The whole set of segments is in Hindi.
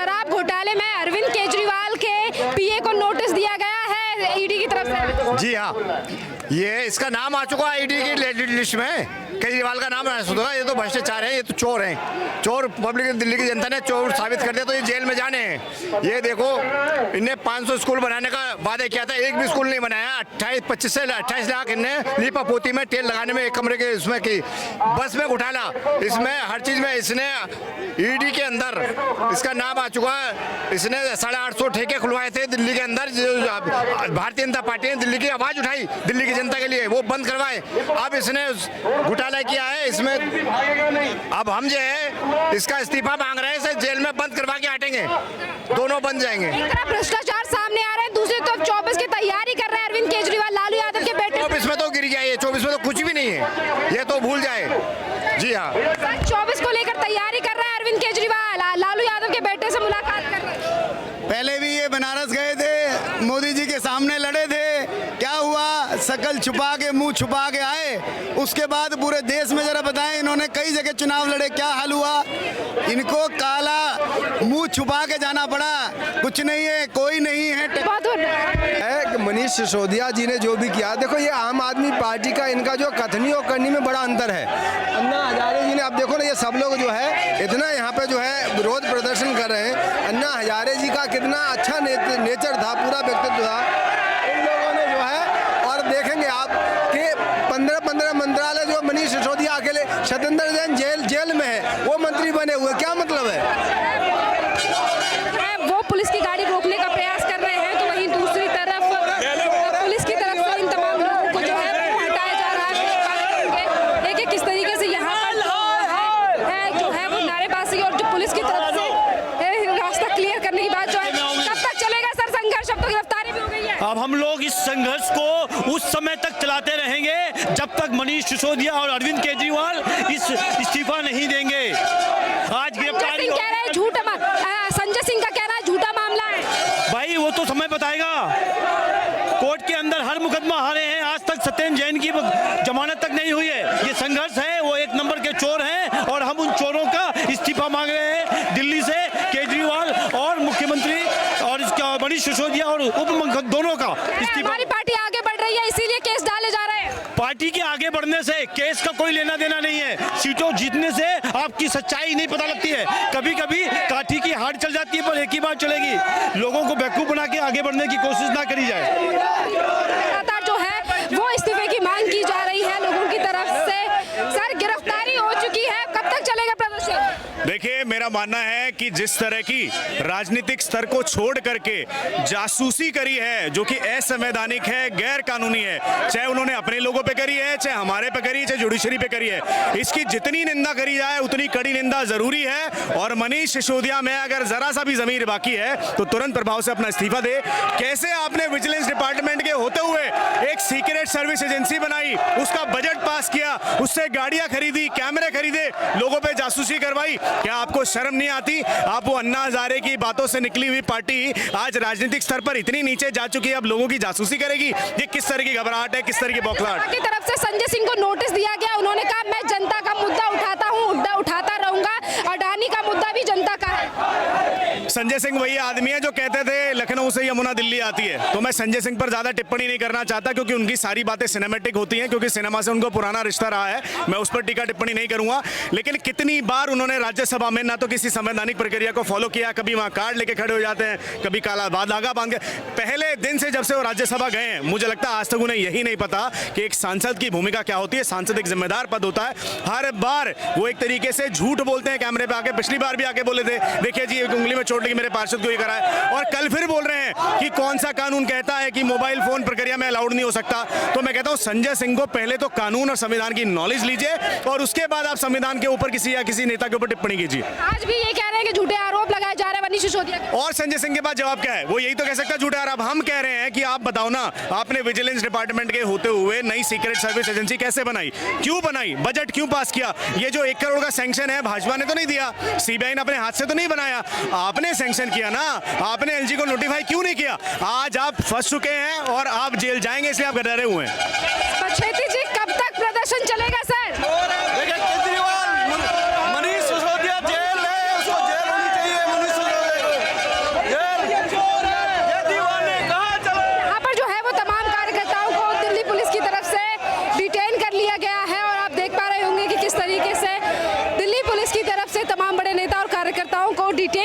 शराब घोटाले में अरविंद केजरीवाल के पीए को नोटिस दिया गया है ईडी की तरफ से। जी हाँ, ये इसका नाम आ चुका है ईडी की लिस्ट में, केजरीवाल का नाम आ चुका है। ये तो भ्रष्टाचार है, ये तो चोर हैं, चोर। पब्लिक दिल्ली की जनता ने चोर साबित कर दिया तो ये जेल में जाने हैं। ये देखो, इनने 500 स्कूल बनाने का वादे किया था, एक भी स्कूल नहीं बनाया। 25 से 28 लाख इनने लीपा पोती में तेल लगाने में, एक कमरे के इसमें की बस में घोटाला, इसमें हर चीज में इसने ईडी के अंदर इसका नाम आ चुका है। इसने 850 ठेके खुलवाए थे दिल्ली के अंदर, जो भारतीय जनता पार्टी ने दिल्ली की आवाज उठाई दिल्ली की जनता के लिए, वो बंद करवाए। अब इसने घोटाला किया है इसमें। अब हम जो है इसका इस्तीफा मांग रहे हैं, इसे जेल में बंद करवा के हटेंगे, दोनों बन जाएंगे। एक तरफ भ्रष्टाचार सामने आ रहे हैं, दूसरी तरफ 24 की तैयारी कर रहे हैं अरविंद केजरीवाल लालू यादव के बेटे। 24 में तो गिर गया, ये 24 में तो कुछ भी नहीं है, ये तो भूल जाए। जी हाँ, 24 को लेकर तैयारी कर रहे हैं अरविंद केजरीवाल, लालू यादव के बेटे से मुलाकात कर रहे हैं। पहले भी ये बनारस गए थे, मोदी जी के सामने लड़े थे, क्या हुआ, शकल छुपा के मुंह छुपा के आए। उसके बाद पूरे देश में जरा बताएं, इन्होंने कई जगह चुनाव लड़े, क्या हाल हुआ। इनको काला मुंह छुपा के जाना पड़ा, कुछ नहीं है, कोई नहीं है। मनीष सिसोदिया जी ने जो भी किया, देखो ये आम आदमी पार्टी का इनका जो कथनी और करनी में बड़ा अंतर है। अन्ना हजारे जी ने, आप देखो ना, ये सब लोग जो है इतना यहाँ पे जो है विरोध प्रदर्शन कर रहे हैं। अन्ना हजारे जी का कितना अच्छा नेचर था, पूरा व्यक्तित्व था इन लोगों ने जो है। और देखेंगे आप कि 15 मंत्रालय जो मनीष सिसोदिया अकेले, सत्येंद्र जैन जेल में है, वो मंत्री बने हुए, क्या मतलब है। वो पुलिस की गाड़ी रोकने का प्रयास कर रहे हैं, तो वहीं दूसरी तरफ पुलिस की तरफ से इन तमाम लोगों को जो है हटाया जा रहा है। देखिए किस तरीके से यहाँ पर जो है वो नारेबाजी, और जो पुलिस की तरफ से रास्ता क्लियर करने की बात जो है, कब तक चलेगा सर संघर्ष। अब तो गिरफ्तारी भी हो गई है। अब हम लोग इस संघर्ष को उस समय तक चलाते रहेंगे जब तक मनीष सिसोदिया और अरविंद केजरीवाल इस्तीफा नहीं देंगे। आज गिरफ्तारी कह रहे हैं झूठा, संजय सिंह का कहना है झूठा मामला है। भाई वो तो समय बताएगा, कोर्ट के अंदर हर मुकदमा हारे हैं, आज तक सत्येंद्र जैन की जमानत तक नहीं हुई है। ये संघर्ष है, वो एक नंबर के चोर हैं और हम उन चोरों का इस्तीफा मांग रहे हैं दिल्ली से, केजरीवाल और मुख्यमंत्री और इसका मनीष सिसोदिया और उप मुख्यमंत्री दोनों का इस्तीफा। हमारी पार्टी आगे बढ़ रही है, इसीलिए केस डाले जा रहे हैं। पार्टी के आगे बढ़ने से केस का कोई लेना देना नहीं है, सीटों जीतने से आपकी सच्चाई नहीं पता लगती है। कभी कभी काठी की हार चल जाती है पर एक ही बार चलेगी। लोगों को बेवकूफ बना के आगे बढ़ने की कोशिश ना करी जाए। लगातार जो है वो इस्तीफे की मांग की जा रही है लोगों की तरफ से। सर गिरफ्तारी हो चुकी है, कब तक चलेगा प्रदर्शन। देखिए, मेरा मानना है कि जिस तरह की राजनीतिक स्तर को छोड़ करके जासूसी करी है, जो कि असंवैधानिक है, गैर कानूनी है, चाहे उन्होंने अपने लोगों पे करी है, चाहे हमारे पे करी है, चाहे जुडिशरी पे करी है, इसकी जितनी निंदा करी जाए उतनी कड़ी निंदा जरूरी है। और मनीष सिसोदिया में अगर जरा सा भी जमीर बाकी है तो तुरंत प्रभाव से अपना इस्तीफा दे। कैसे आपने विजिलेंस डिपार्टमेंट के होते हुए एक सीक्रेट सर्विस एजेंसी बनाई, उसका बजट पास किया, उससे गाड़ियां खरीदी, कैमरे खरीदे, लोगों पे जासूसी करवाई, क्या आपको शर्म नहीं आती। आप वो अन्ना हजारे की बातों से निकली हुई पार्टी आज राजनीतिक स्तर पर इतनी नीचे जा चुकी है, अब लोगों की जासूसी करेगी। ये किस तरह की घबराहट है, किस तरह की बौखलाहट। की तरफ से संजय सिंह को नोटिस दिया गया, उन्होंने कहा मैं जनता का मुद्दा उठाता हूँ, उठाता रहूंगा, अडानी का मुद्दा भी जनता का है। संजय सिंह वही आदमी है जो कहते थे लखनऊ से यमुना दिल्ली आती है। तो मैं संजय सिंह पर ज्यादा टिप्पणी नहीं करना चाहता क्योंकि उनकी सारी बातें सिनेमैटिक होती हैं, क्योंकि सिनेमा से उनको पुराना रिश्ता रहा है। मैं उस पर टीका टिप्पणी नहीं करूंगा। लेकिन कितनी बार उन्होंने राज्यसभा में ना तो किसी संवैधानिक प्रक्रिया को फॉलो किया, कभी वहां कार्ड लेके खड़े हो जाते हैं, कभी काला धागा बांध के। पहले दिन से जब से वो राज्यसभा गए हैं, मुझे लगता है आज तक उन्हें यही नहीं पता कि एक सांसद की भूमिका क्या होती है। सांसद एक जिम्मेदार पद होता है। हर बार वो एक तरीके से झूठ बोलते हैं कैमरे पे आके। पिछली बार भी आके बोले थे, देखिए जी एक उंगली में चोट लगी, मेरे पार्षद को ये करा है, और कल फिर बोल रहे हैं कि कौन सा कानून कहता है कि मोबाइल फोन प्रक्रिया में अलाउड नहीं हो सकता। तो मैं कहता हूं संजय सिंह को पहले तो कानून और संविधान की नॉलेज लीजिए और उसके बाद आप संविधान के ऊपर किसी या किसी नेता के ऊपर टिप्पणी कीजिए। आज भी ये कह रहे हैं कि झूठे आरोप लगाए जा रहे हैं मनीष सिसोदिया। और संजय सिंह के पास जवाब क्या है? वो यही तो कह सकता है झूठे आरोप। हम कह रहे हैं कि आप बताओ ना, आपने विजिलेंस डिपार्टमेंट के होते हुए नई सीक्रेट सर्विस एजेंसी कैसे बनाई, क्यों बनाई, बजट क्यों पास किया? ये जो 1 करोड़ का सैंक्शन है भाजपा ने तो नहीं दिया, सीबीआई ने अपने हाथ से तो नहीं बनाया, आपने सैंक्शन किया ना। आपने एलजी को नोटिफाई क्यों नहीं किया? आज आप फंस चुके हैं और आप जेल जाएंगे, इसलिए आप डरे हुए हैं। पछेती जी कब तक प्रदर्शन चलेगा सर? केजरीवाल, मनीष सिसोदिया जेल है, उसको जेल होनी चाहिए। मनीष सिसोदिया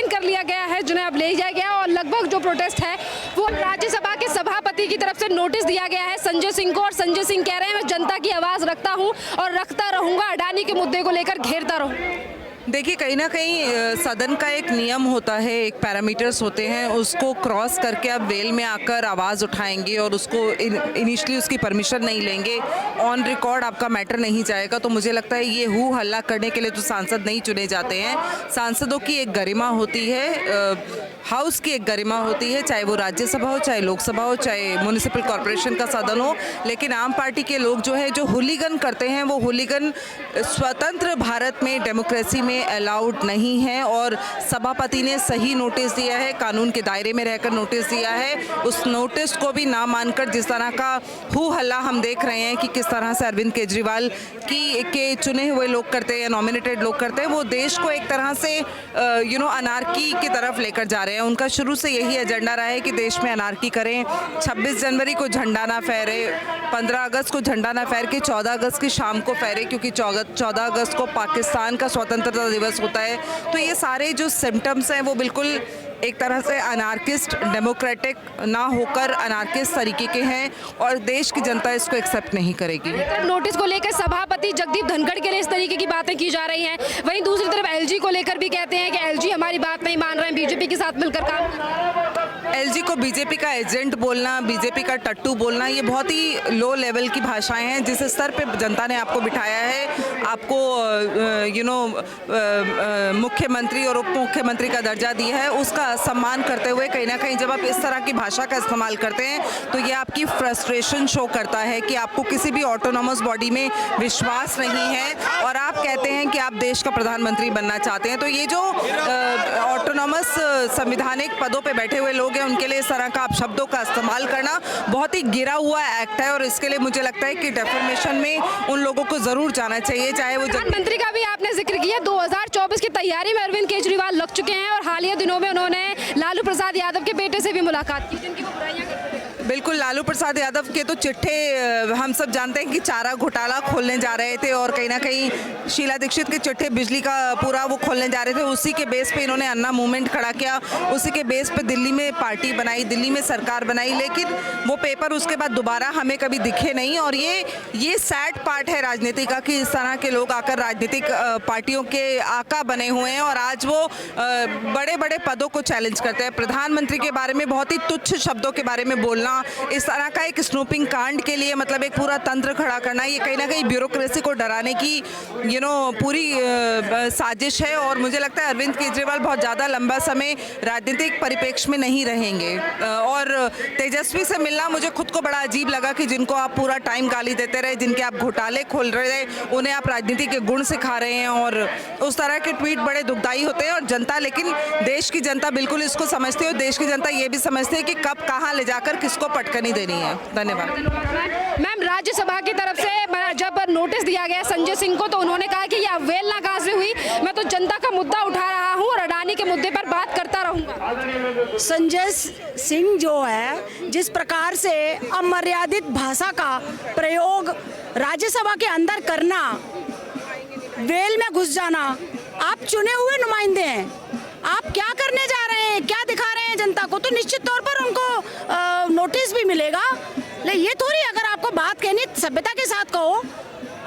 डिटेन कर लिया गया है, जिन्हें अब ले जाया गया और लगभग जो प्रोटेस्ट है वो राज्यसभा के सभापति की तरफ से नोटिस दिया गया है संजय सिंह को। और संजय सिंह कह रहे हैं मैं जनता की आवाज़ रखता हूँ और रखता रहूँगा, अडानी के मुद्दे को लेकर घेरता रहूँ। देखिए, कहीं ना कहीं सदन का एक नियम होता है, एक पैरामीटर्स होते हैं, उसको क्रॉस करके आप वेल में आकर आवाज़ उठाएंगे और उसको इनिशियली उसकी परमिशन नहीं लेंगे, ऑन रिकॉर्ड आपका मैटर नहीं जाएगा, तो मुझे लगता है ये हु हल्ला करने के लिए तो सांसद नहीं चुने जाते हैं। सांसदों की एक गरिमा होती है, हाउस की एक गरिमा होती है, चाहे वो राज्यसभा हो, चाहे लोकसभा हो, चाहे म्यूनिसिपल कॉरपोरेशन का सदन हो। लेकिन आम पार्टी के लोग जो है, जो हुलीगन करते हैं, वो हुलीगन स्वतंत्र भारत में, डेमोक्रेसी में अलाउड नहीं है। और सभापति ने सही नोटिस दिया है, कानून के दायरे में रहकर नोटिस दिया है। उस नोटिस को भी ना मानकर जिस तरह का हु हल्ला हम देख रहे हैं कि किस तरह से अरविंद केजरीवाल के चुने हुए लोग करते हैं, नॉमिनेटेड लोग करते हैं, वो देश को एक तरह से अनार्की की तरफ लेकर जा रहे हैं। उनका शुरू से यही एजेंडा रहा है कि देश में अनार्की करें, 26 जनवरी को झंडा ना फहरे, 15 अगस्त को झंडा ना फहर के 14 अगस्त की शाम को फहरे, क्योंकि 14 अगस्त को पाकिस्तान का स्वतंत्रता दिवस होता है। तो ये सारे जो सिम्टम्स हैं वो बिल्कुल एक तरह से अनार्किस्ट, डेमोक्रेटिक ना होकर अनार्किस्ट तरीके के हैं और देश की जनता इसको एक्सेप्ट नहीं करेगी। नोटिस को लेकर सभापति जगदीप धनखड़ के लिए इस तरीके की बातें की जा रही हैं, वहीं दूसरी तरफ एलजी को लेकर भी कहते हैं कि एलजी हमारी बात नहीं मान रहे हैं, बीजेपी के साथ मिलकर काम कर रहे हैं। एलजी को बीजेपी का एजेंट बोलना, बीजेपी का टट्टू बोलना, ये बहुत ही लो लेवल की भाषाएं हैं। जिस स्तर पे जनता ने आपको बिठाया है, आपको मुख्यमंत्री और उप मुख्यमंत्री का दर्जा दिया है, उसका सम्मान करते हुए कहीं ना कहीं जब आप इस तरह की भाषा का इस्तेमाल करते हैं तो ये आपकी फ्रस्ट्रेशन शो करता है कि आपको किसी भी ऑटोनॉमस बॉडी में विश्वास नहीं है और आप कहते हैं कि आप देश का प्रधानमंत्री बनना चाहते हैं। तो ये जो ऑटोनॉमस संवैधानिक पदों पे बैठे हुए लोग हैं, उनके लिए इस तरह का आप शब्दों का इस्तेमाल करना बहुत ही गिरा हुआ एक्ट है और इसके लिए मुझे लगता है कि डेफर्मेशन में उन लोगों को जरूर जाना चाहिए। चाहे वो प्रधानमंत्री का भी आपने जिक्र किया, 2024 की तैयारी में अरविंद केजरीवाल लग चुके हैं और हालिया दिनों में उन्होंने लालू प्रसाद यादव के बेटे से भी मुलाकात की, जिनकी वो बुराइयां करते थे। बिल्कुल, लालू प्रसाद यादव के तो चिट्ठे हम सब जानते हैं कि चारा घोटाला खोलने जा रहे थे और कहीं ना कहीं शीला दीक्षित के चिट्ठे बिजली का पूरा वो खोलने जा रहे थे। उसी के बेस पे इन्होंने अन्ना मूवमेंट खड़ा किया, उसी के बेस पे दिल्ली में पार्टी बनाई, दिल्ली में सरकार बनाई, लेकिन वो पेपर उसके बाद दोबारा हमें कभी दिखे नहीं। और ये सैड पार्ट है राजनीति का कि इस तरह के लोग आकर राजनीतिक पार्टियों के आका बने हुए हैं और आज वो बड़े बड़े पदों को चैलेंज करते हैं। प्रधानमंत्री के बारे में बहुत ही तुच्छ शब्दों के बारे में बोलना, इस तरह का एक स्नूपिंग कांड के लिए मतलब एक पूरा तंत्र खड़ा करना, ये कहीं ना कहीं ब्यूरोक्रेसी को डराने की पूरी साजिश है। और मुझे लगता है अरविंद केजरीवाल बहुत ज़्यादा लंबा समय राजनीतिक परिप्रेक्ष्य में नहीं रहेंगे। और तेजस्वी से मिलना मुझे खुद को बड़ा अजीब लगा कि जिनको आप पूरा टाइम गाली देते रहे, जिनके आप घोटाले खोल रहे थे, उन्हें आप राजनीति के गुण सिखा रहे हैं और उस तरह के ट्वीट बड़े दुखदाई होते हैं। और जनता, लेकिन देश की जनता बिल्कुल इसको समझती है और देश की जनता ये भी समझती है कि कब कहाँ ले जाकर किसको पटकनी देनी है। धन्यवाद। मैम, राज्यसभा की तरफ से जब नोटिस दिया गया संजय सिंह को तो उन्होंने कहा कि ये अवहेलना कहाँ से हुई, मैं तो जनता का मुद्दा उठा रहा हूँ और अडानी के मुद्दे पर बात करता रहूँगा। संजय सिंह जो है, जिस प्रकार से अमर्यादित भाषा का प्रयोग राज्यसभा के अंदर करना, वेल में घुस जाना, आप चुने हुए नुमाइंदे हैं, आप क्या करने जा रहे हैं, क्या दिखा रहे हैं जनता को? तो निश्चित तौर पर उनको नोटिस भी मिलेगा। लेकिन ये थोड़ी अगर आपको बात कहनी सभ्यता के साथ कहो,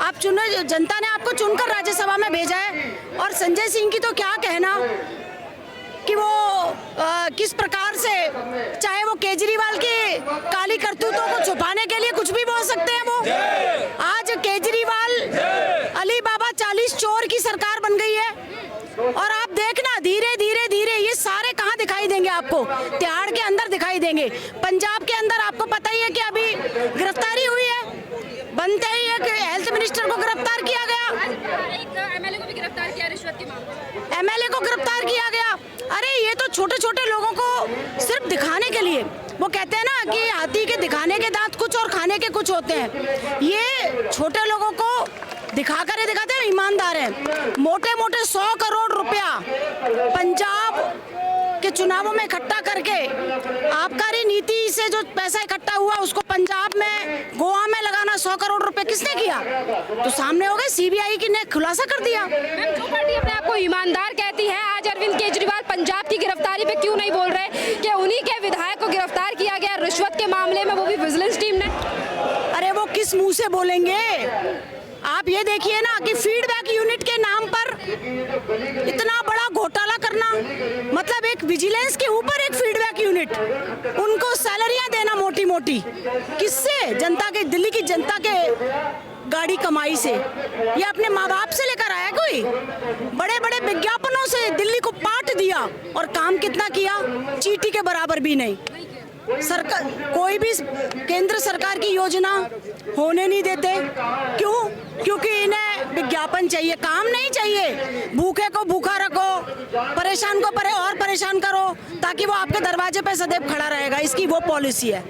आप चुने, जनता ने आपको चुनकर राज्यसभा में भेजा है। और संजय सिंह की तो क्या कहना कि वो किस प्रकार से, चाहे वो केजरीवाल की काली करतूतों को छुपाने के लिए कुछ भी बोल सकते हैं। वो आज केजरीवाल अली बाबा 40 चोर की सरकार बन गई है और आप देखना धीरे धीरे धीरे ये सारे कहाँ दिखाई देंगे आपको? तिहाड़ के अंदर दिखाई देंगे। पंजाब के अंदर आपको पता ही है कि अभी गिरफ्तारी हुई है, बनते ही है कि हेल्थ मिनिस्टर को गिरफ्तार किया गया, एक एमएलए को भी गिरफ्तार किया रिश्वत के मामले, एमएलए को गिरफ्तार किया गया। अरे ये तो छोटे छोटे लोगों को सिर्फ दिखाने के लिए, वो कहते हैं ना कि हाथी के दिखाने के दांत कुछ और खाने के कुछ होते हैं। ये छोटे लोगों को दिखाकर ये दिखाते हैं ईमानदार हैं। मोटे मोटे 100 करोड़ रुपया पंजाब के चुनावों में इकट्ठा करके आबकारी नीति से जो पैसा इकट्ठा हुआ उसको पंजाब में, गोवा में लगाना 100 करोड़ रुपए किसने किया? तो सामने हो गए, सीबीआई ने खुलासा कर दिया। मैम, जो पार्टी अपने आप को ईमानदार कहती है, आज अरविंद केजरीवाल पंजाब की गिरफ्तारी पे क्यों नहीं बोल रहे कि उन्हीं के विधायक को गिरफ्तार किया गया रिश्वत के मामले में, वो भी विजिलेंस टीम ने? अरे वो किस मुंह से बोलेंगे? आप ये देखिए ना कि फीडबैक यूनिट के नाम पर इतना बड़ा घोटाला करना, मतलब एक विजिलेंस के ऊपर एक फीडबैक यूनिट, उनको सैलरियां देना मोटी मोटी, किससे? जनता के, दिल्ली की जनता के गाड़ी कमाई से। ये अपने माँ बाप से लेकर आया कोई? बड़े बड़े विज्ञापनों से दिल्ली को पाट दिया और काम कितना किया? चींटी के बराबर भी नहीं। सरकार कोई भी केंद्र सरकार की योजना होने नहीं देते। क्यों? क्योंकि इन्हें विज्ञापन चाहिए, काम नहीं चाहिए। भूखे को भूखा रखो, परेशान को और परेशान करो, ताकि वो आपके दरवाजे पे सदैव खड़ा रहेगा। इसकी वो पॉलिसी है।